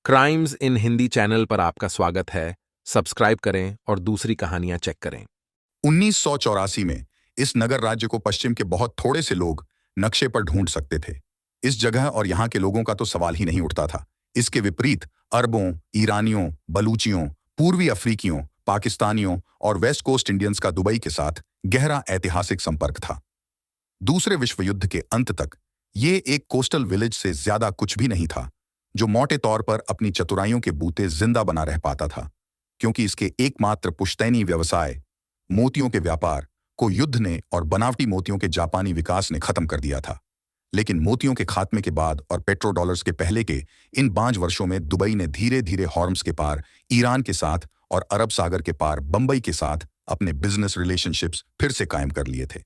Crimes इन Hindi channel पर आपका स्वागत है। सब्सक्राइब करें और दूसरी कहानियां चेक करें। 1984 में इस नगर राज्य को पश्चिम के बहुत थोड़े से लोग नक्शे पर ढूंढ सकते थे। इस जगह और यहाँ के लोगों का तो सवाल ही नहीं उठता था। इसके विपरीत अरबों, ईरानियों, बलूचियों, पूर्वी अफ्रीकियों, पाकिस्तानियों और वेस्ट कोस्ट इंडियंस का दुबई के साथ गहरा ऐतिहासिक संपर्क था। दूसरे विश्व युद्ध के अंत तक ये एक कोस्टल विलेज से ज्यादा कुछ भी नहीं था, जो मोटे तौर पर अपनी चतुराइयों के बूते जिंदा बना रह पाता था, क्योंकि इसके एकमात्र पुश्तैनी व्यवसाय मोतियों के व्यापार को युद्ध ने और बनावटी मोतियों के जापानी विकास ने खत्म कर दिया था। लेकिन मोतियों के खात्मे के बाद और पेट्रो डॉलर्स के पहले के इन 5 वर्षों में दुबई ने धीरे धीरे हॉर्म्स के पार ईरान के साथ और अरब सागर के पार बंबई के साथ अपने बिजनेस रिलेशनशिप्स फिर से कायम कर लिए थे।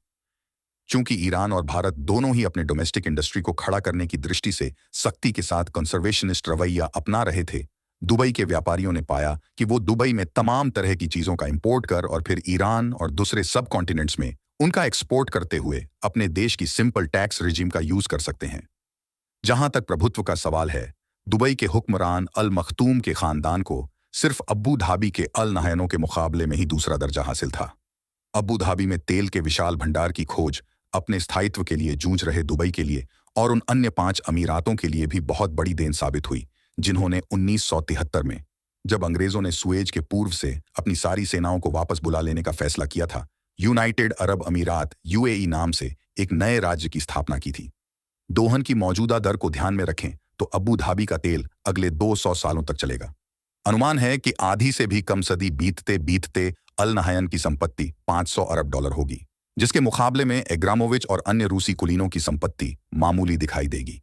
चूंकि ईरान और भारत दोनों ही अपने डोमेस्टिक इंडस्ट्री को खड़ा करने की दृष्टि से सख्ती के साथ कंजर्वेशनिस्ट रवैया अपना रहे थे, दुबई के व्यापारियों ने पाया कि वो दुबई में तमाम तरह की चीजों का इंपोर्ट कर और फिर ईरान और दूसरे सब कॉन्टिनेंट्स में उनका एक्सपोर्ट करते हुए अपने देश की सिंपल टैक्स रिजीम का यूज कर सकते हैं। जहां तक प्रभुत्व का सवाल है, दुबई के हुक्मरान अल मखतूम के खानदान को सिर्फ अबू धाबी के अल नहयानों के मुकाबले में ही दूसरा दर्जा हासिल था। अबू धाबी में तेल के विशाल भंडार की खोज अपने स्थायित्व के लिए जूझ रहे दुबई के लिए और उन अन्य 5 अमीरातों के लिए भी बहुत बड़ी देन साबित हुई, जिन्होंने 1973 में, जब अंग्रेजों ने सुएज के पूर्व से अपनी सारी सेनाओं को वापस बुला लेने का फैसला किया था, यूनाइटेड अरब अमीरात यूएई नाम से एक नए राज्य की स्थापना की थी। दोहन की मौजूदा दर को ध्यान में रखें तो अबू धाबी का तेल अगले 200 सालों तक चलेगा। अनुमान है कि आधी से भी कम सदी बीतते बीतते अल नहयान की संपत्ति 500 अरब डॉलर होगी, जिसके मुकाबले में एग्रामोविच और अन्य रूसी कुलीनों की संपत्ति मामूली दिखाई देगी।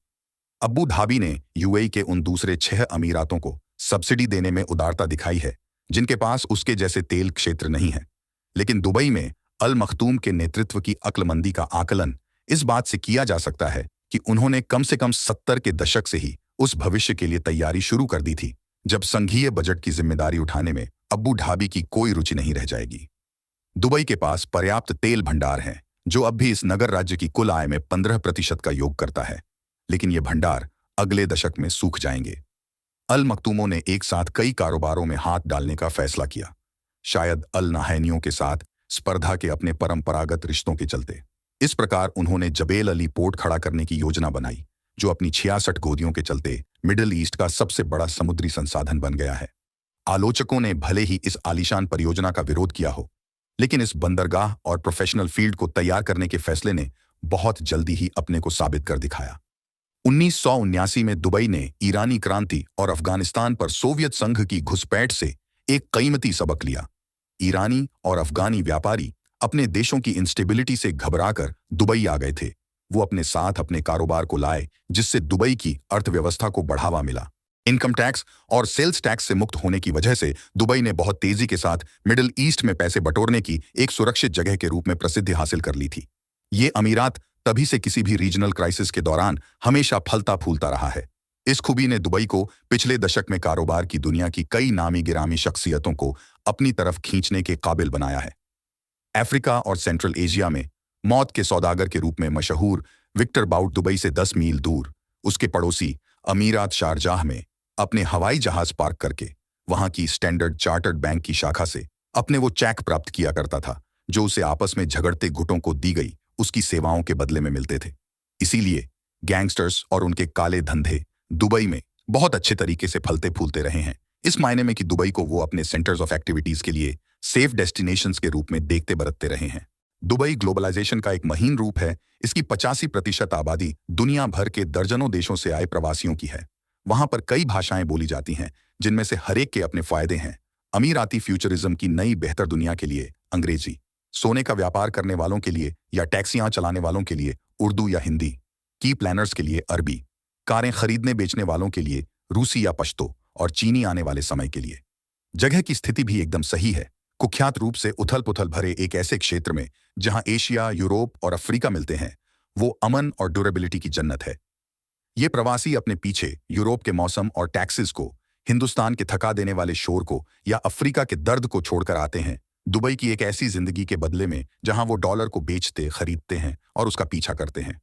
अबू धाबी ने यूएई के उन दूसरे 6 अमीरातों को सब्सिडी देने में उदारता दिखाई है, जिनके पास उसके जैसे तेल क्षेत्र नहीं है। लेकिन दुबई में अल मखतूम के नेतृत्व की अक्लमंदी का आकलन इस बात से किया जा सकता है कि उन्होंने कम से कम 70 के दशक से ही उस भविष्य के लिए तैयारी शुरू कर दी थी, जब संघीय बजट की जिम्मेदारी उठाने में अबू धाबी की कोई रुचि नहीं रह जाएगी। दुबई के पास पर्याप्त तेल भंडार हैं, जो अब भी इस नगर राज्य की कुल आय में 15% का योग करता है, लेकिन ये भंडार अगले दशक में सूख जाएंगे। अल मखतूमों ने एक साथ कई कारोबारों में हाथ डालने का फैसला किया, शायद अल नहयानियों के साथ स्पर्धा के अपने परंपरागत रिश्तों के चलते। इस प्रकार उन्होंने जबेल अली पोर्ट खड़ा करने की योजना बनाई, जो अपनी 66 गोदियों के चलते मिडिल ईस्ट का सबसे बड़ा समुद्री संसाधन बन गया है। आलोचकों ने भले ही इस आलीशान परियोजना का विरोध किया हो, लेकिन इस बंदरगाह और प्रोफेशनल फील्ड को तैयार करने के फैसले ने बहुत जल्दी ही अपने को साबित कर दिखाया। 1979 में दुबई ने ईरानी क्रांति और अफगानिस्तान पर सोवियत संघ की घुसपैठ से एक कीमती सबक लिया। ईरानी और अफगानी व्यापारी अपने देशों की इंस्टेबिलिटी से घबराकर दुबई आ गए थे। वो अपने साथ अपने कारोबार को लाए, जिससे दुबई की अर्थव्यवस्था को बढ़ावा मिला। इनकम टैक्स और सेल्स टैक्स से मुक्त होने की वजह से दुबई ने बहुत तेजी के साथ मिडिल ईस्ट में पैसे बटोरने की एक सुरक्षित जगह के रूप में प्रसिद्धि हासिल कर ली थी। ये अमीरात तभी से किसी भी रीजनल क्राइसिस के दौरान हमेशा फलता फूलता रहा है। इस खूबी ने दुबई को पिछले दशक में कारोबार की दुनिया की कई नामी गिरामी शख्सियतों को अपनी तरफ खींचने के काबिल बनाया है। अफ्रीका और सेंट्रल एशिया में मौत के सौदागर के रूप में मशहूर विक्टर बाउट दुबई से 10 मील दूर उसके पड़ोसी अमीरात शारजाह में अपने हवाई जहाज पार्क करके वहां की स्टैंडर्ड चार्टर्ड बैंक की शाखा से अपने वो चेक प्राप्त किया करता था, जो उसे आपस में झगड़ते गुटों को दी गई उसकी सेवाओं के बदले में मिलते थे। इसीलिए गैंगस्टर्स और उनके काले धंधे दुबई में बहुत अच्छे तरीके से फलते फूलते रहे हैं, इस मायने में कि दुबई को वो अपने सेंटर्स ऑफ एक्टिविटीज के लिए सेफ डेस्टिनेशंस के रूप में देखते बरतते रहे हैं। दुबई ग्लोबलाइजेशन का एक महीन रूप है। इसकी 85% आबादी दुनिया भर के दर्जनों देशों से आए प्रवासियों की है। वहां पर कई भाषाएं बोली जाती हैं, जिनमें से हर एक के अपने फायदे हैं। अमीराती फ्यूचरिज्म की नई बेहतर दुनिया के लिए अंग्रेजी, सोने का व्यापार करने वालों के लिए या टैक्सियां चलाने वालों के लिए उर्दू या हिंदी, की प्लानर्स के लिए अरबी, कारें खरीदने बेचने वालों के लिए रूसी या पश्तो और चीनी आने वाले समय के लिए। जगह की स्थिति भी एकदम सही है, कुख्यात रूप से उथल पुथल भरे एक ऐसे क्षेत्र में जहां एशिया, यूरोप और अफ्रीका मिलते हैं। वो अमन और ड्यूरेबिलिटी की जन्नत है। ये प्रवासी अपने पीछे यूरोप के मौसम और टैक्सेस को, हिंदुस्तान के थका देने वाले शोर को या अफ्रीका के दर्द को छोड़कर आते हैं दुबई की एक ऐसी जिंदगी के बदले में जहां वो डॉलर को बेचते, खरीदते हैं और उसका पीछा करते हैं।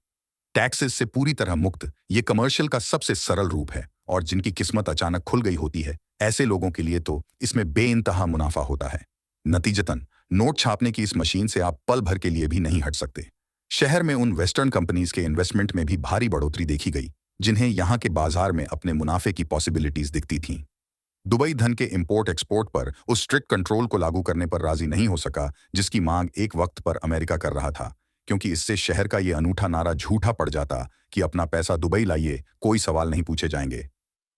टैक्सेस से पूरी तरह मुक्त ये कमर्शियल का सबसे सरल रूप है और जिनकी किस्मत अचानक खुल गई होती है, ऐसे लोगों के लिए तो इसमें बेइंतहा मुनाफा होता है। नतीजतन नोट छापने की इस मशीन से आप पल भर के लिए भी नहीं हट सकते। शहर में उन वेस्टर्न कंपनीज के इन्वेस्टमेंट में भी भारी बढ़ोतरी देखी गई, जिन्हें यहाँ के बाजार में अपने मुनाफे की पॉसिबिलिटीज दिखती थीं। दुबई धन के इंपोर्ट एक्सपोर्ट पर उस स्ट्रिक्ट कंट्रोल को लागू करने पर राजी नहीं हो सका जिसकी मांग एक वक्त पर अमेरिका कर रहा था, क्योंकि इससे शहर का ये अनूठा नारा झूठा पड़ जाता कि अपना पैसा दुबई लाइए, कोई सवाल नहीं पूछे जाएंगे।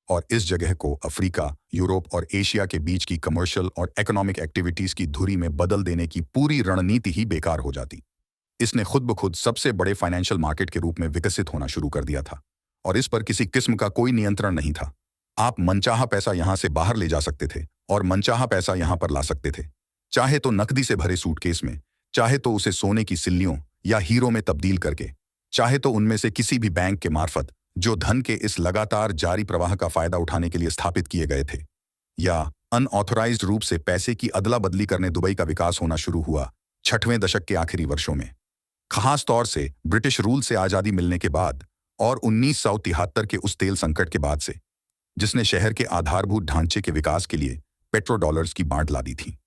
और इस जगह को अफ्रीका, यूरोप और एशिया के बीच की कमर्शियल और इकोनॉमिक एक्टिविटीज की धुरी में बदल देने की पूरी रणनीति ही बेकार हो जाती। इसने खुद ब खुद सबसे बड़े फाइनेंशियल मार्केट के रूप में विकसित होना शुरू कर दिया था, और इस पर किसी किस्म का कोई नियंत्रण नहीं था। आप मनचाहा पैसा यहां से बाहर ले जा सकते थे और मनचाहा पैसा यहां पर ला सकते थे, चाहे तो नकदी से भरे सूटकेस में, चाहे तो उसे सोने की सिल्लियों या हीरो में तब्दील करके, चाहे तो उनमें से किसी भी बैंक के मार्फत जो धन के इस लगातार जारी प्रवाह का फायदा उठाने के लिए स्थापित किए गए थे, या अनऑथोराइज्ड रूप से पैसे की अदला बदली करने दुबई का विकास होना शुरू हुआ 6वें दशक के आखिरी वर्षों में, खास तौर से ब्रिटिश रूल से आजादी मिलने के बाद और 1973 के उस तेल संकट के बाद से, जिसने शहर के आधारभूत ढांचे के विकास के लिए पेट्रो डॉलर्स की बांट ला दी थी।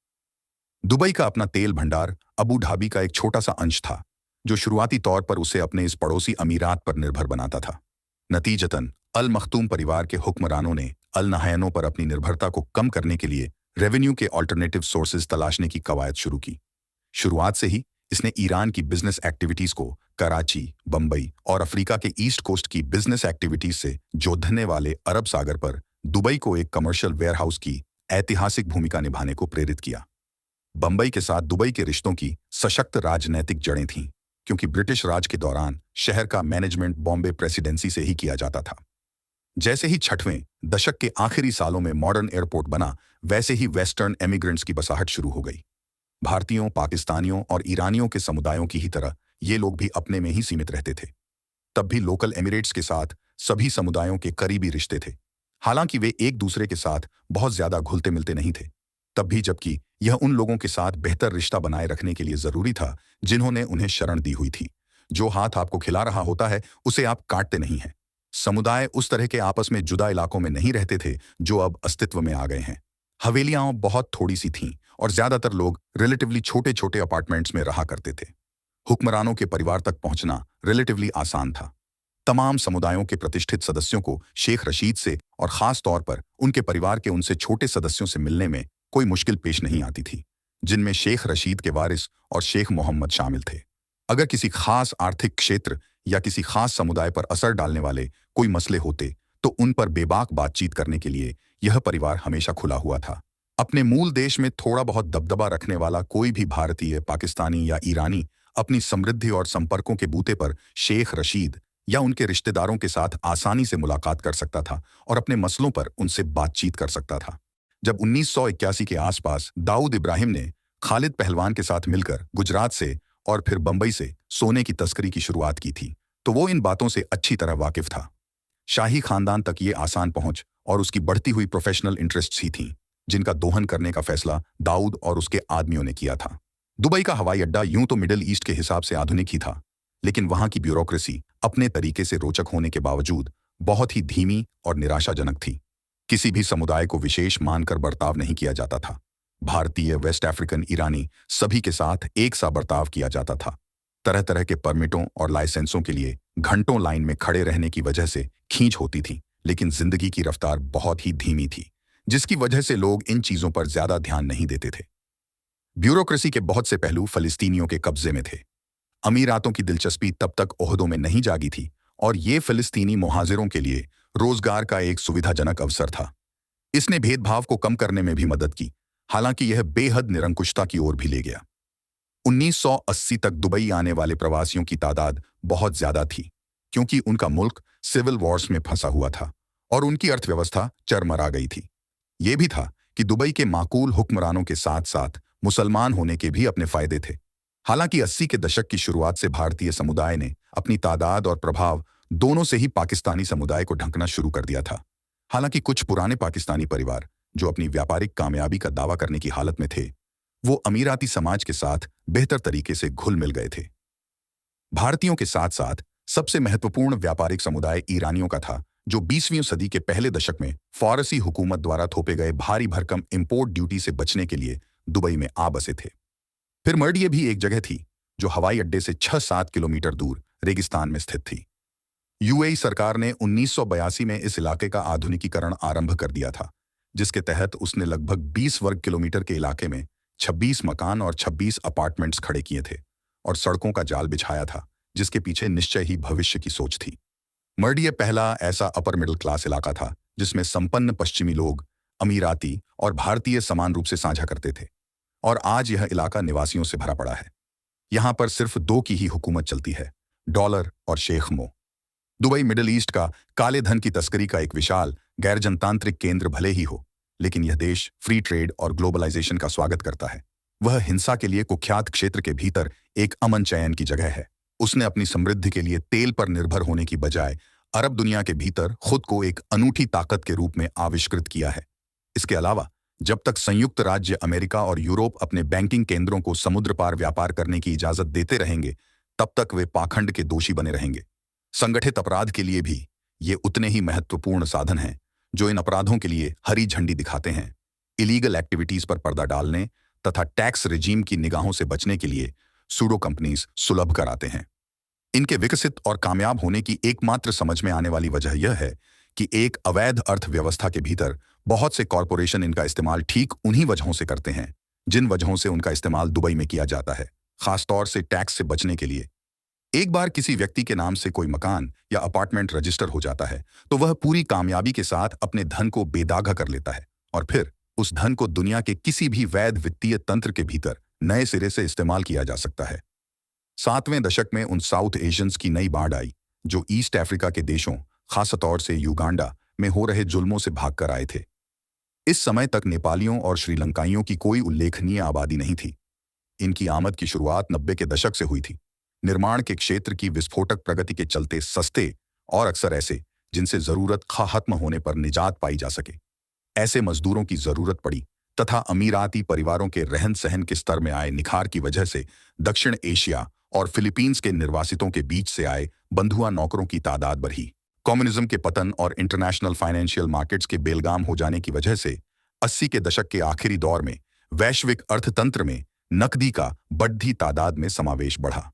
दुबई का अपना तेल भंडार अबू धाबी का एक छोटा सा अंश था, जो शुरुआती तौर पर उसे अपने इस पड़ोसी अमीरात पर निर्भर बनाता था। नतीजतन अल मख्तूम परिवार के हुक्मरानों ने अल नहयानों पर अपनी निर्भरता को कम करने के लिए रेवेन्यू के ऑल्टरनेटिव सोर्सेज तलाशने की कवायद शुरू की। शुरुआत से ही इसने ईरान की बिजनेस एक्टिविटीज को कराची, बंबई और अफ्रीका के ईस्ट कोस्ट की बिजनेस एक्टिविटीज से जोड़ने वाले अरब सागर पर दुबई को एक कमर्शियल वेयरहाउस की ऐतिहासिक भूमिका निभाने को प्रेरित किया। बंबई के साथ दुबई के रिश्तों की सशक्त राजनैतिक जड़ें थीं, क्योंकि ब्रिटिश राज के दौरान शहर का मैनेजमेंट बॉम्बे प्रेसिडेंसी से ही किया जाता था। जैसे ही 6वें दशक के आखिरी सालों में मॉडर्न एयरपोर्ट बना, वैसे ही वेस्टर्न एमिग्रेंट्स की बसाहट शुरू हो गई। भारतीयों, पाकिस्तानियों और ईरानियों के समुदायों की ही तरह ये लोग भी अपने में ही सीमित रहते थे। तब भी लोकल एमिरेट्स के साथ सभी समुदायों के करीबी रिश्ते थे, हालांकि वे एक दूसरे के साथ बहुत ज्यादा घुलते मिलते नहीं थे। तब भी, जबकि यह उन लोगों के साथ बेहतर रिश्ता बनाए रखने के लिए जरूरी था जिन्होंने उन्हें शरण दी हुई थी। जो हाथ आपको खिला रहा होता है उसे आप काटते नहीं हैं। समुदाय उस तरह के आपस में जुदा इलाकों में नहीं रहते थे जो अब अस्तित्व में आ गए हैं। हवेलियां बहुत थोड़ी सी थीं और ज्यादातर लोग रिलेटिवली छोटे छोटे अपार्टमेंट्स में रहा करते थे। हुक्मरानों के परिवार तक पहुंचना रिलेटिवली आसान था। तमाम समुदायों के प्रतिष्ठित सदस्यों को शेख रशीद से और खास तौर पर उनके परिवार के उनसे छोटे सदस्यों से मिलने में कोई मुश्किल पेश नहीं आती थी, जिनमें शेख रशीद के वारिस और शेख मोहम्मद शामिल थे। अगर किसी खास आर्थिक क्षेत्र या किसी खास समुदाय पर असर डालने वाले कोई मसले होते तो उन पर बेबाक बातचीत करने के लिए यह परिवार हमेशा खुला हुआ था। अपने मूल देश में थोड़ा बहुत दबदबा रखने वाला कोई भी भारतीय, पाकिस्तानी या ईरानी अपनी समृद्धि और संपर्कों के बूते पर शेख रशीद या उनके रिश्तेदारों के साथ आसानी से मुलाकात कर सकता था और अपने मसलों पर उनसे बातचीत कर सकता था। जब 1981 के आसपास दाऊद इब्राहिम ने खालिद पहलवान के साथ मिलकर गुजरात से और फिर बंबई से सोने की तस्करी की शुरुआत की थी, तो वो इन बातों से अच्छी तरह वाकिफ था। शाही खानदान तक ये आसान पहुंच और उसकी बढ़ती हुई प्रोफेशनल इंटरेस्ट्स ही थीं, जिनका दोहन करने का फैसला दाऊद और उसके आदमियों ने किया था। दुबई का हवाई अड्डा यूं तो मिडिल ईस्ट के हिसाब से आधुनिक ही था, लेकिन वहां की ब्यूरोक्रेसी अपने तरीके से रोचक होने के बावजूद बहुत ही धीमी और निराशाजनक थी। किसी भी समुदाय को विशेष मानकर बर्ताव नहीं किया जाता था। भारतीय, वेस्ट अफ्रीकन, ईरानी सभी के साथ एक सा बर्ताव किया जाता था। तरह तरह के परमिटों और लाइसेंसों के लिए घंटों लाइन में खड़े रहने की वजह से खींच होती थी, लेकिन जिंदगी की रफ्तार बहुत ही धीमी थी, जिसकी वजह से लोग इन चीजों पर ज्यादा ध्यान नहीं देते थे। ब्यूरोक्रेसी के बहुत से पहलू फिलिस्तीनियों के कब्जे में थे। अमीरातों की दिलचस्पी तब तक ओहदों में नहीं जागी थी और ये फिलिस्तीनी मुहाजिरों के लिए रोजगार का एक सुविधाजनक अवसर था। इसने भेदभाव को कम करने में भी मदद की, हालांकि यह बेहद निरंकुशता की ओर भी ले गया। 1980 तक दुबई आने वाले प्रवासियों की तादाद बहुत ज्यादा थी, क्योंकि उनका मुल्क सिविल वॉर्स में फंसा हुआ था और उनकी अर्थव्यवस्था चरमरा गई थी। यह भी था कि दुबई के माकूल हुक्मरानों के साथ साथ मुसलमान होने के भी अपने फायदे थे। हालांकि 80 के दशक की शुरुआत से भारतीय समुदाय ने अपनी तादाद और प्रभाव दोनों से ही पाकिस्तानी समुदाय को ढंकना शुरू कर दिया था। हालांकि कुछ पुराने पाकिस्तानी परिवार जो अपनी व्यापारिक कामयाबी का दावा करने की हालत में थे, वो अमीराती समाज के साथ बेहतर तरीके से घुल मिल गए थे। भारतीयों के साथ साथ सबसे महत्वपूर्ण व्यापारिक समुदाय ईरानियों का था, जो 20वीं सदी के पहले दशक में फारसी हुकूमत द्वारा थोपे गए भारी भरकम इंपोर्ट ड्यूटी से बचने के लिए दुबई में आ बसे थे। फिर मर्डिये भी एक जगह थी जो हवाई अड्डे से 6-7 किलोमीटर दूर रेगिस्तान में स्थित थी। यूएई सरकार ने 1982 में इस इलाके का आधुनिकीकरण आरंभ कर दिया था, जिसके तहत उसने लगभग 20 वर्ग किलोमीटर के इलाके में 26 मकान और 26 अपार्टमेंट्स खड़े किए थे और सड़कों का जाल बिछाया था, जिसके पीछे निश्चय ही भविष्य की सोच थी। मर्डिये पहला ऐसा अपर मिडिल क्लास इलाका था जिसमें संपन्न पश्चिमी लोग अमीराती और भारतीय समान रूप से साझा करते थे, और आज यह इलाका निवासियों से भरा पड़ा है। यहां पर सिर्फ दो की ही हुकूमत चलती है, डॉलर और शेख मो। दुबई मिडिल ईस्ट का काले धन की तस्करी का एक विशाल गैर जनतांत्रिक केंद्र भले ही हो, लेकिन यह देश फ्री ट्रेड और ग्लोबलाइजेशन का स्वागत करता है। वह हिंसा के लिए कुख्यात क्षेत्र के भीतर एक अमन चयन की जगह है। उसने अपनी समृद्धि के लिए तेल पर निर्भर होने की बजाय अरब दुनिया के भीतर खुद को एक अनूठी ताकत के रूप में आविष्कृत किया है। इसके अलावा जब तक संयुक्त राज्य अमेरिका और यूरोप अपने बैंकिंग केंद्रों को समुद्र पार व्यापार करने की इजाजत देते रहेंगे, तब तक वे पाखंड के दोषी बने रहेंगे। संगठित अपराध के लिए भी ये उतने ही महत्वपूर्ण साधन हैं जो इन अपराधों के लिए हरी झंडी दिखाते हैं। इलीगल एक्टिविटीज पर पर्दा डालने तथा टैक्स रेजीम की निगाहों से बचने के लिए सूडो कंपनीज सुलभ कराते हैं। इनके विकसित और कामयाब होने की एकमात्र समझ में आने वाली वजह यह है कि एक अवैध अर्थव्यवस्था के भीतर बहुत से कॉरपोरेशन इनका इस्तेमाल ठीक उन्हीं वजहों से करते हैं जिन वजहों से उनका इस्तेमाल दुबई में किया जाता है, खासतौर से टैक्स से बचने के लिए। एक बार किसी व्यक्ति के नाम से कोई मकान या अपार्टमेंट रजिस्टर हो जाता है तो वह पूरी कामयाबी के साथ अपने धन को बेदागा कर लेता है और फिर उस धन को दुनिया के किसी भी वैध वित्तीय तंत्र के भीतर नए सिरे से इस्तेमाल किया जा सकता है। 7वें दशक में उन साउथ एशियंस की नई बाढ़ आई जो ईस्ट अफ्रीका के देशों, खासतौर से युगांडा में हो रहे जुल्मों से भागकर आए थे। इस समय तक नेपालियों और श्रीलंकाइयों की कोई उल्लेखनीय आबादी नहीं थी। इनकी आमद की शुरुआत 90 के दशक से हुई थी। निर्माण के क्षेत्र की विस्फोटक प्रगति के चलते सस्ते और अक्सर ऐसे जिनसे जरूरत खत्म होने पर निजात पाई जा सके ऐसे मजदूरों की जरूरत पड़ी तथा अमीराती परिवारों के रहन सहन के स्तर में आए निखार की वजह से दक्षिण एशिया और फिलीपींस के निर्वासितों के बीच से आए बंधुआ नौकरों की तादाद बढ़ी। कम्युनिज्म के पतन और इंटरनेशनल फाइनेंशियल मार्केट्स के बेलगाम हो जाने की वजह से 80 के दशक के आखिरी दौर में वैश्विक अर्थतंत्र में नकदी का बढ़ती तादाद में समावेश बढ़ा।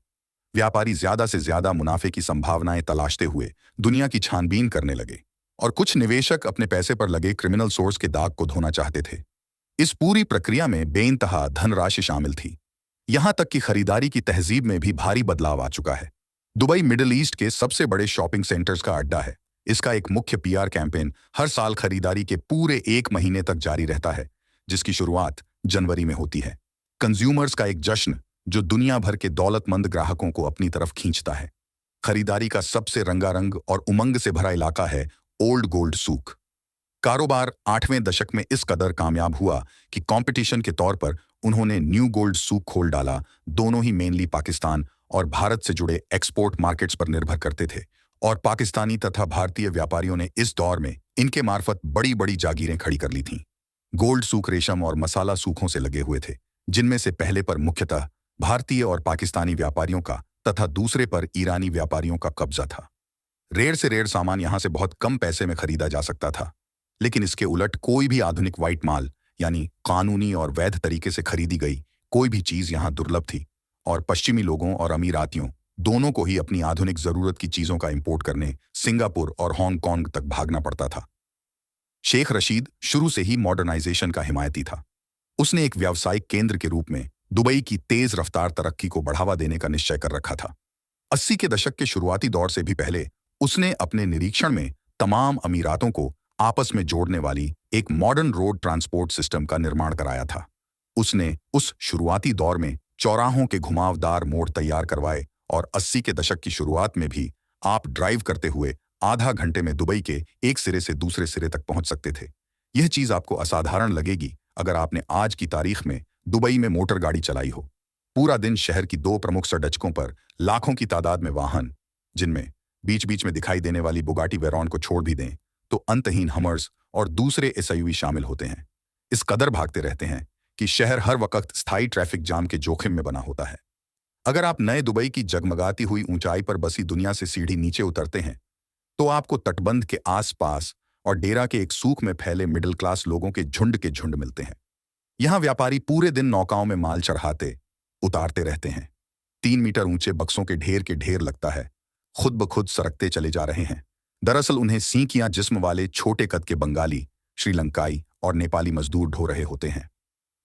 व्यापारी ज्यादा से ज्यादा मुनाफे की संभावनाएं तलाशते हुए दुनिया की छानबीन करने लगे और कुछ निवेशक अपने पैसे पर लगे क्रिमिनल सोर्स के दाग को धोना चाहते थे। इस पूरी प्रक्रिया में बेइंतहा धनराशि शामिल थी। यहां तक कि खरीदारी की तहजीब में भी भारी बदलाव आ चुका है। दुबई मिडिल ईस्ट के सबसे बड़े शॉपिंग सेंटर्स का अड्डा है। इसका एक मुख्य पीआर कैंपेन हर साल खरीदारी के पूरे 1 महीने तक जारी रहता है, जिसकी शुरुआत जनवरी में होती है। कंज्यूमर्स का एक जश्न जो दुनिया भर के दौलतमंद ग्राहकों को अपनी तरफ खींचता है। खरीदारी का सबसे रंगारंग और उमंग से भरा इलाका है ओल्ड गोल्ड सूक। कारोबार 8वें दशक में इस कदर कामयाब हुआ कि कंपटीशन के तौर पर उन्होंने न्यू गोल्ड सूक खोल डाला। दोनों ही मेनली पाकिस्तान और भारत से जुड़े एक्सपोर्ट मार्केट्स पर निर्भर करते थे और पाकिस्तानी तथा भारतीय व्यापारियों ने इस दौर में इनके मार्फत बड़ी बड़ी जागीरें खड़ी कर ली थीं। गोल्ड सूक रेशम और मसाला सूखों से लगे हुए थे, जिनमें से पहले पर मुख्यतः भारतीय और पाकिस्तानी व्यापारियों का तथा दूसरे पर ईरानी व्यापारियों का कब्जा था। रेयर से रेयर सामान यहां से बहुत कम पैसे में खरीदा जा सकता था, लेकिन इसके उलट कोई भी आधुनिक व्हाइट माल यानी कानूनी और वैध तरीके से खरीदी गई कोई भी चीज यहां दुर्लभ थी और पश्चिमी लोगों और अमीरातियों दोनों को ही अपनी आधुनिक जरूरत की चीजों का इंपोर्ट करने सिंगापुर और हांगकांग तक भागना पड़ता था। शेख रशीद शुरू से ही मॉडर्नाइजेशन का हिमायती था। उसने एक व्यावसायिक केंद्र के रूप में दुबई की तेज रफ्तार तरक्की को बढ़ावा देने का निश्चय कर रखा था। 80 के दशक के शुरुआती दौर से भी पहले उसने अपने निरीक्षण में तमाम अमीरातों को आपस में जोड़ने वाली एक मॉडर्न रोड ट्रांसपोर्ट सिस्टम का निर्माण कराया था। उसने उस शुरुआती दौर में चौराहों के घुमावदार मोड़ तैयार करवाए और 80 के दशक की शुरुआत में भी आप ड्राइव करते हुए आधा घंटे में दुबई के एक सिरे से दूसरे सिरे तक पहुंच सकते थे। यह चीज आपको असाधारण लगेगी अगर आपने आज की तारीख में दुबई में मोटर गाड़ी चलाई हो। पूरा दिन शहर की 2 प्रमुख सड़कों पर लाखों की तादाद में वाहन, जिनमें बीच बीच में दिखाई देने वाली बुगाटी वेरॉन को छोड़ भी दें तो अंतहीन हमर्स और दूसरे एसयूवी शामिल होते हैं। इस कदर भागते रहते हैं कि शहर हर वक्त स्थायी ट्रैफिक जाम के जोखिम में बना होता है। अगर आप नए दुबई की जगमगाती हुई ऊंचाई पर बसी दुनिया से सीढ़ी नीचे उतरते हैं तो आपको तटबंध के आसपास और डेरा के एक सूख में फैले मिडिल क्लास लोगों के झुंड मिलते हैं। यहां व्यापारी पूरे दिन नौकाओं में माल चढ़ाते उतारते रहते हैं। 3 मीटर ऊंचे बक्सों के ढेर लगता है, खुद ब खुद सरकते चले जा रहे हैं। दरअसल उन्हें सींकियां जिस्म वाले छोटे कद के बंगाली, श्रीलंकाई और नेपाली मजदूर ढो रहे होते हैं।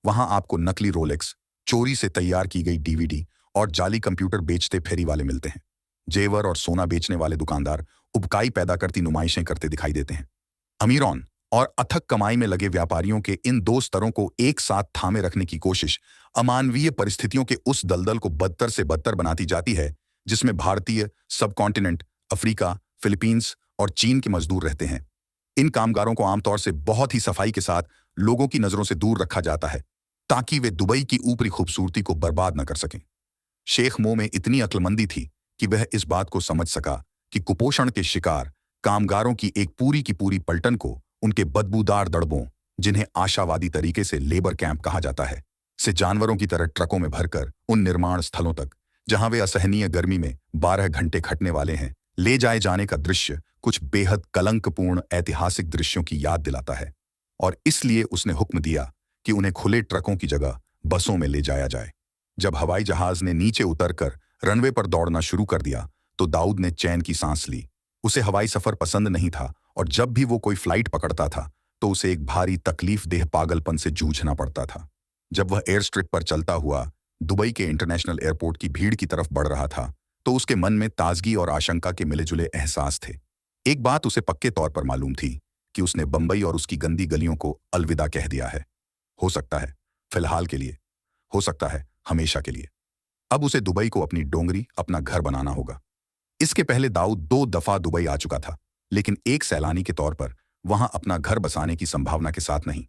वहां आपको नकली रोलेक्स, चोरी से तैयार की गई डीवीडी और जाली कंप्यूटर बेचते फेरी वाले मिलते हैं। जेवर और सोना बेचने वाले दुकानदार उबकाई पैदा करती नुमाइशें करते दिखाई देते हैं। अमीरों और अथक कमाई में लगे व्यापारियों के इन दो स्तरों को एक साथ थामे रखने की कोशिश अमानवीय परिस्थितियों के उस दलदल को बदतर से बदतर बनाती जाती है जिसमें भारतीय, सबकॉन्टिनेंट, अफ्रीका, फिलीपींस और चीन के मजदूर रहते हैं। इन कामगारों को आमतौर से बहुत ही सफाई के साथ लोगों की नजरों से दूर रखा जाता है ताकि वे दुबई की ऊपरी खूबसूरती को बर्बाद न कर सकें। शेख मो में इतनी अक्लमंदी थी कि वह इस बात को समझ सका कि कुपोषण के शिकार कामगारों की एक पूरी पलटन को उनके बदबूदार दड़बों, जिन्हें आशावादी तरीके से लेबर कैंप कहा जाता है, से जानवरों की तरह ट्रकों में भरकर उन निर्माण स्थलों तक जहां वे असहनीय गर्मी में 12 घंटे खटने वाले हैं ले जाए जाने का दृश्य कुछ बेहद कलंकपूर्ण ऐतिहासिक दृश्यों की याद दिलाता है। और इसलिए उसने हुक्म दिया कि उन्हें खुले ट्रकों की जगह बसों में ले जाया जाए। जब हवाई जहाज ने नीचे उतरकर रनवे पर दौड़ना शुरू कर दिया तो दाऊद ने चैन की सांस ली। उसे हवाई सफर पसंद नहीं था और जब भी वो कोई फ्लाइट पकड़ता था तो उसे एक भारी तकलीफ देह पागलपन से जूझना पड़ता था। जब वह एयर स्ट्रिप पर चलता हुआ दुबई के इंटरनेशनल एयरपोर्ट की भीड़ की तरफ बढ़ रहा था तो उसके मन में ताजगी और आशंका के मिले जुले एहसास थे। एक बात उसे पक्के तौर पर मालूम थी कि उसने बंबई और उसकी गंदी गलियों को अलविदा कह दिया है। हो सकता है फिलहाल के लिए, हो सकता है हमेशा के लिए। अब उसे दुबई को अपनी डोंगरी, अपना घर बनाना होगा। इसके पहले दाऊद 2 दफा दुबई आ चुका था, लेकिन एक सैलानी के तौर पर वहां अपना घर बसाने की संभावना के साथ नहीं।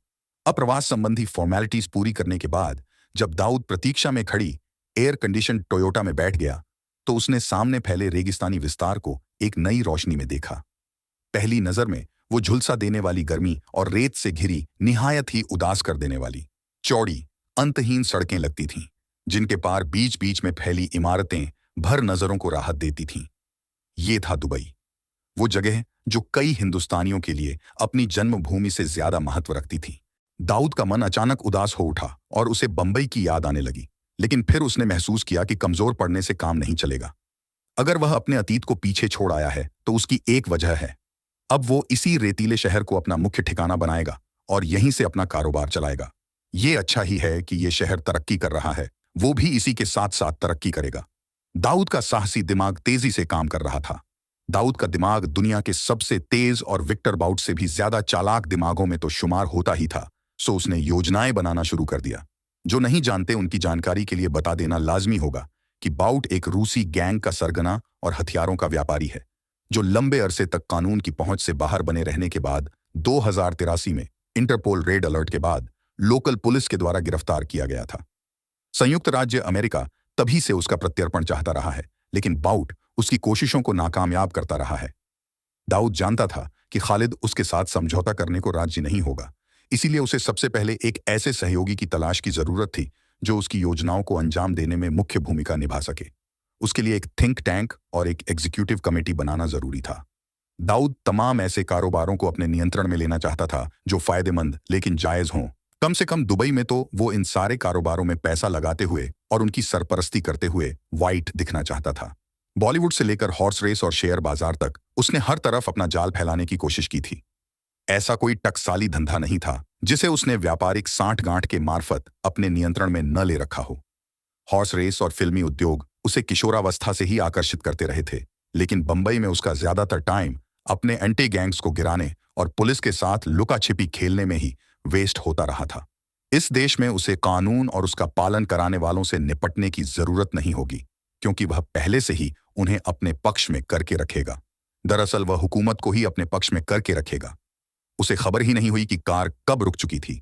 अप्रवास संबंधी फॉर्मेलिटीज पूरी करने के बाद जब दाऊद प्रतीक्षा में खड़ी एयर कंडीशन टोयोटा में बैठ गया तो उसने सामने फैले रेगिस्तानी विस्तार को एक नई रोशनी में देखा। पहली नजर में वो झुलसा देने वाली गर्मी और रेत से घिरी निहायत ही उदास कर देने वाली चौड़ी अंतहीन सड़कें लगती थीं, जिनके पार बीच बीच में फैली इमारतें भर नजरों को राहत देती थीं। ये था दुबई, वो जगह जो कई हिंदुस्तानियों के लिए अपनी जन्मभूमि से ज्यादा महत्व रखती थी। दाऊद का मन अचानक उदास हो उठा और उसे बंबई की याद आने लगी, लेकिन फिर उसने महसूस किया कि कमजोर पड़ने से काम नहीं चलेगा। अगर वह अपने अतीत को पीछे छोड़ आया है तो उसकी एक वजह है, अब वो इसी रेतीले शहर को अपना मुख्य ठिकाना बनाएगा और यहीं से अपना कारोबार चलाएगा। ये अच्छा ही है कि ये शहर तरक्की कर रहा है, वो भी इसी के साथ साथ तरक्की करेगा। दाऊद का साहसी दिमाग तेजी से काम कर रहा था। दाऊद का दिमाग दुनिया के सबसे तेज और विक्टर बाउट से भी ज्यादा चालाक दिमागों में तो शुमार होता ही था, सो उसने योजनाएं बनाना शुरू कर दिया। जो नहीं जानते उनकी जानकारी के लिए बता देना लाजमी होगा कि बाउट एक रूसी गैंग का सरगना और हथियारों का व्यापारी है, जो लंबे अरसे तक कानून की पहुंच से बाहर बने रहने के बाद 2083 में इंटरपोल रेड अलर्ट के बाद लोकल पुलिस के द्वारा गिरफ्तार किया गया था। संयुक्त राज्य अमेरिका तभी से उसका प्रत्यर्पण चाहता रहा है, लेकिन बाउट उसकी कोशिशों को नाकामयाब करता रहा है। दाऊद जानता था कि खालिद उसके साथ समझौता करने को राजी नहीं होगा, इसीलिए उसे सबसे पहले एक ऐसे सहयोगी की तलाश की जरूरत थी जो उसकी योजनाओं को अंजाम देने में मुख्य भूमिका निभा सके। उसके लिए एक थिंक टैंक और एक एग्जीक्यूटिव कमेटी बनाना जरूरी था। दाऊद तमाम ऐसे कारोबारों को अपने नियंत्रण में लेना चाहता था जो फायदेमंद लेकिन जायज हों। कम से कम दुबई में तो वो इन सारे कारोबारों में पैसा लगाते हुए और उनकी सरपरस्ती करते हुए वाइट दिखना चाहता था। बॉलीवुड से लेकर हॉर्स रेस और शेयर बाजार तक उसने हर तरफ अपना जाल फैलाने की कोशिश की थी। ऐसा कोई टकसाली धंधा नहीं था जिसे उसने व्यापारिक सांठ-गांठ के मार्फत अपने नियंत्रण में न ले रखा हो। हॉर्स रेस और फिल्मी उद्योग उसे किशोरावस्था से ही आकर्षित करते रहे थे, लेकिन बंबई में उसका ज्यादातर टाइम अपने एंटी गैंग्स को गिराने और पुलिस के साथ लुका छिपी खेलने में ही वेस्ट होता रहा था। इस देश में उसे कानून और उसका पालन कराने वालों से निपटने की जरूरत नहीं होगी, क्योंकि वह पहले से ही उन्हें अपने पक्ष में करके रखेगा। दरअसल वह हुकूमत को ही अपने पक्ष में करके रखेगा। उसे खबर ही नहीं हुई कि कार कब रुक चुकी थी।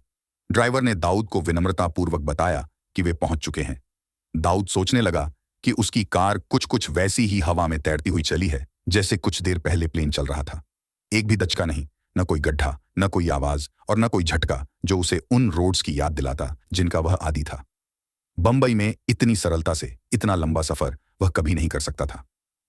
ड्राइवर ने दाऊद को विनम्रतापूर्वक बताया कि वे पहुंच चुके हैं। दाऊद सोचने लगा कि उसकी कार कुछ वैसी ही हवा में तैरती हुई चली है जैसे कुछ देर पहले प्लेन चल रहा था। एक भी दचका नहीं, न कोई गड्ढा, न कोई आवाज और न कोई झटका जो उसे उन रोड्स की याद दिलाता जिनका वह आदी था। बंबई में इतनी सरलता से इतना लंबा सफर वह कभी नहीं कर सकता था।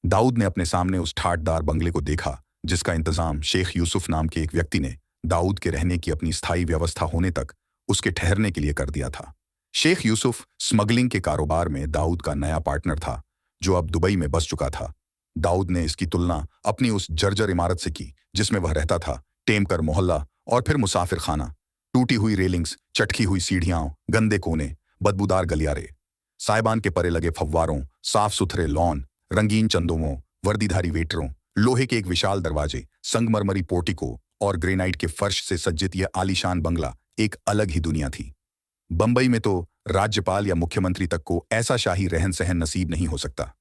दाऊद ने अपने सामने उस ठाठदार बंगले को देखा जिसका इंतजाम शेख यूसुफ नाम के एक व्यक्ति ने दाऊद के रहने की अपनी स्थायी व्यवस्था होने तक उसके ठहरने के लिए कर दिया था। शेख यूसुफ स्मगलिंग के कारोबार में दाऊद का नया पार्टनर था, जो अब दुबई में बस चुका था। दाऊद ने इसकी तुलना अपनी उस जर्जर इमारत से की जिसमें वह रहता था। टेमकर मोहल्ला और फिर मुसाफिर खाना, टूटी हुई रेलिंग्स, चटकी हुई सीढ़ियां, गंदे कोने, बदबूदार गलियारे, साइबान के परे लगे फव्वारों, साफ सुथरे लॉन, रंगीन चंदोमों, वर्दीधारी वेटरों, लोहे के एक विशाल दरवाजे, संगमरमरी पोर्टिको और ग्रेनाइट के फर्श से सज्जित यह आलीशान बंगला एक अलग ही दुनिया थी। बंबई में तो राज्यपाल या मुख्यमंत्री तक को ऐसा शाही रहन सहन नसीब नहीं हो सकता।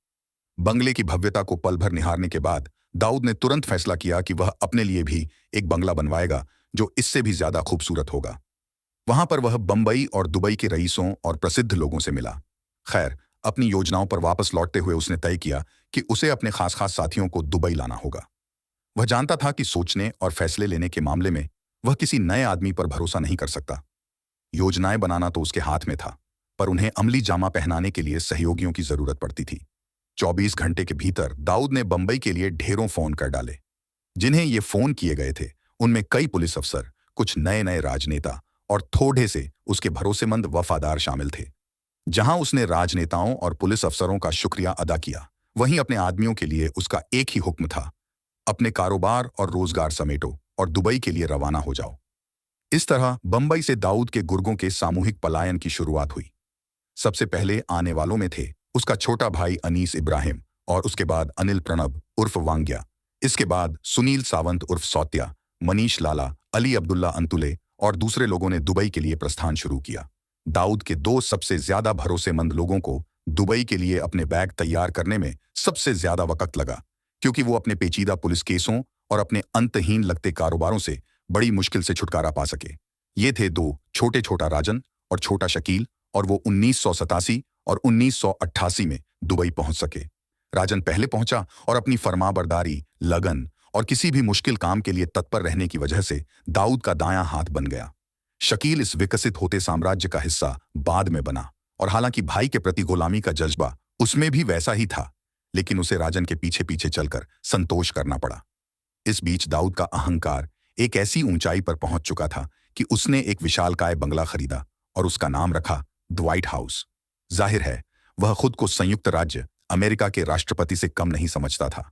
बंगले की भव्यता को पल भर निहारने के बाद दाऊद ने तुरंत फैसला किया कि वह अपने लिए भी एक बंगला बनवाएगा जो इससे भी ज्यादा खूबसूरत होगा। वहां पर वह बंबई और दुबई के रईसों और प्रसिद्ध लोगों से मिला। खैर, अपनी योजनाओं पर वापस लौटते हुए उसने तय किया कि उसे अपने खास साथियों को दुबई लाना होगा। वह जानता था कि सोचने और फैसले लेने के मामले में वह किसी नए आदमी पर भरोसा नहीं कर सकता। योजनाएं बनाना तो उसके हाथ में था, पर उन्हें अमली जामा पहनाने के लिए सहयोगियों की जरूरत पड़ती थी। 24 घंटे के भीतर दाऊद ने बंबई के लिए ढेरों फोन कर डाले। जिन्हें ये फोन किए गए थे उनमें कई पुलिस अफसर, कुछ नए नए राजनेता और थोड़े से उसके भरोसेमंद वफादार शामिल थे। जहां उसने राजनेताओं और पुलिस अफसरों का शुक्रिया अदा किया, वहीं अपने आदमियों के लिए उसका एक ही हुक्म था, अपने कारोबार और रोजगार समेटो और दुबई के लिए रवाना हो जाओ। इस तरह बंबई से दाऊद के गुर्गों के सामूहिक पलायन की शुरुआत हुई। सबसे पहले आने वालों में थे उसका छोटा भाई अनीस इब्राहिम और उसके बाद अनिल प्रणब उर्फ वांग्या। इसके बाद सुनील सावंत उर्फ सौत्या, मनीष लाला, अली अब्दुल्ला अंतुले और दूसरे लोगों ने दुबई के लिए प्रस्थान शुरू किया। दाऊद के दो सबसे ज्यादा भरोसेमंद लोगों को दुबई के लिए अपने बैग तैयार करने में सबसे ज्यादा वक्त लगा, क्योंकि वो अपने पेचीदा पुलिस केसों और अपने अंतहीन लगते कारोबारों से बड़ी मुश्किल से छुटकारा पा सके। ये थे दो, छोटा राजन और छोटा शकील, और वो 1987 और 1988 में दुबई पहुंच सके। राजन पहले पहुंचा और अपनी फरमाबरदारी, लगन और किसी भी मुश्किल काम के लिए तत्पर रहने की वजह से दाऊद का दायां हाथ बन गया। शकील इस विकसित होते साम्राज्य का हिस्सा बाद में बना, और हालांकि भाई के प्रति गुलामी का जज्बा उसमें भी वैसा ही था, लेकिन उसे राजन के पीछे पीछे चलकर संतोष करना पड़ा। इस बीच दाऊद का अहंकार एक ऐसी ऊंचाई पर पहुंच चुका था कि उसने एक विशालकाय बंगला खरीदा और उसका नाम रखा द व्हाइट हाउस। जाहिर है, वह खुद को संयुक्त राज्य अमेरिका के राष्ट्रपति से कम नहीं समझता था।